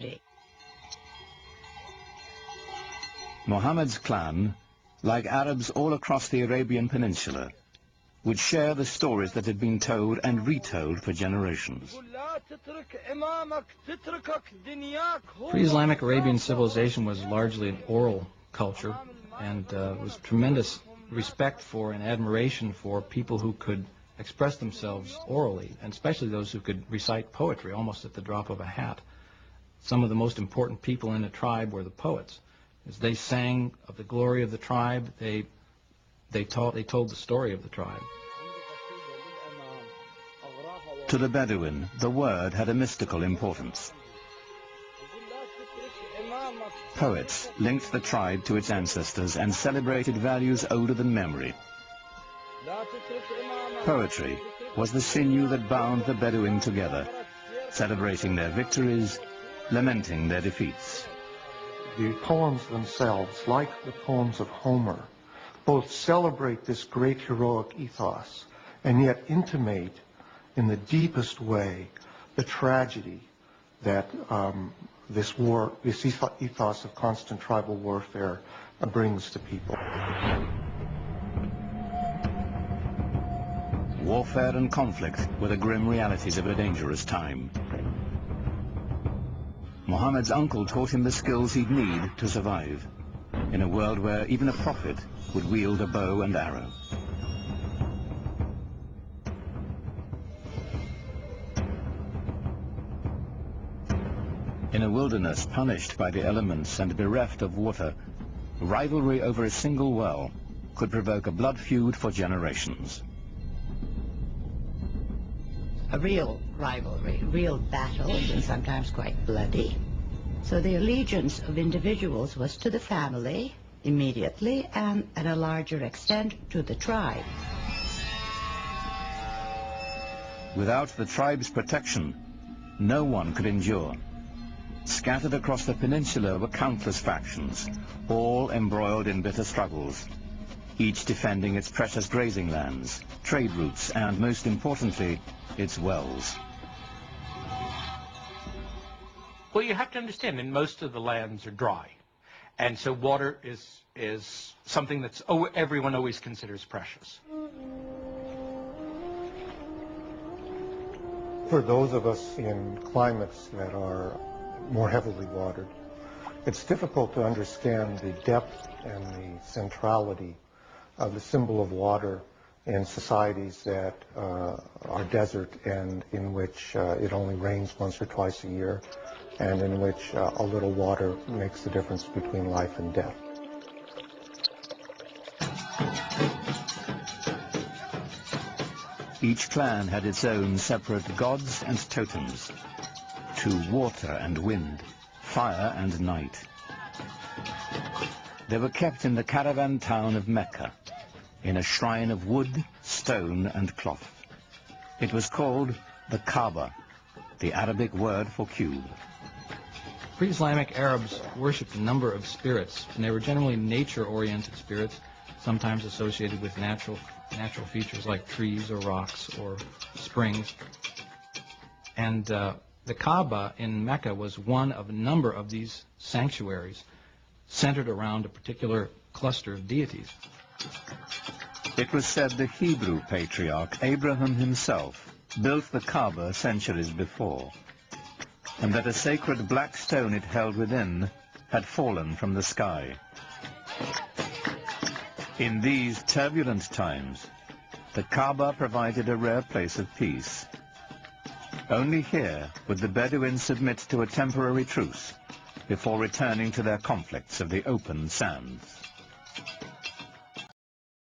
safety. Muhammad's clan, like Arabs all across the Arabian Peninsula, would share the stories that had been told and retold for generations. Pre-Islamic Arabian civilization was largely an oral culture, and was tremendous respect for and admiration for people who could express themselves orally, and especially those who could recite poetry almost at the drop of a hat. Some of the most important people in a tribe were the poets. As they sang of the glory of the tribe, they told the story of the tribe. To the Bedouin, the word had a mystical importance. Poets linked the tribe to its ancestors and celebrated values older than memory. Poetry was the sinew that bound the Bedouin together, celebrating their victories, lamenting their defeats. The poems themselves, like the poems of Homer, both celebrate this great heroic ethos and yet intimate in the deepest way the tragedy that this ethos of constant tribal warfare brings to people. Warfare and conflict were the grim realities of a dangerous time. Muhammad's uncle taught him the skills he'd need to survive, in a world where even a prophet would wield a bow and arrow. In a wilderness punished by the elements and bereft of water, rivalry over a single well could provoke a blood feud for generations. A real rivalry, real battles, and sometimes quite bloody. So the allegiance of individuals was to the family, immediately, and at a larger extent to the tribe. Without the tribe's protection, no one could endure. Scattered across the peninsula were countless factions, all embroiled in bitter struggles, each defending its precious grazing lands, trade routes, and most importantly, its wells. Well, you have to understand that most of the lands are dry, and so water is something that's everyone always considers precious. For those of us in climates that are more heavily watered, it's difficult to understand the depth and the centrality of the symbol of water in societies that are desert and in which it only rains once or twice a year, and in which a little water makes the difference between life and death. Each clan had its own separate gods and totems, to water and wind, fire and night. They were kept in the caravan town of Mecca, in a shrine of wood, stone, and cloth. It was called the Kaaba, the Arabic word for cube. Pre-Islamic Arabs worshipped a number of spirits, and they were generally nature-oriented spirits, sometimes associated with natural features like trees or rocks or springs. And the Kaaba in Mecca was one of a number of these sanctuaries centered around a particular cluster of deities. It was said the Hebrew patriarch Abraham himself built the Kaaba centuries before, and that a sacred black stone it held within had fallen from the sky. In these turbulent times, the Kaaba provided a rare place of peace. Only here would the Bedouins submit to a temporary truce before returning to their conflicts of the open sands.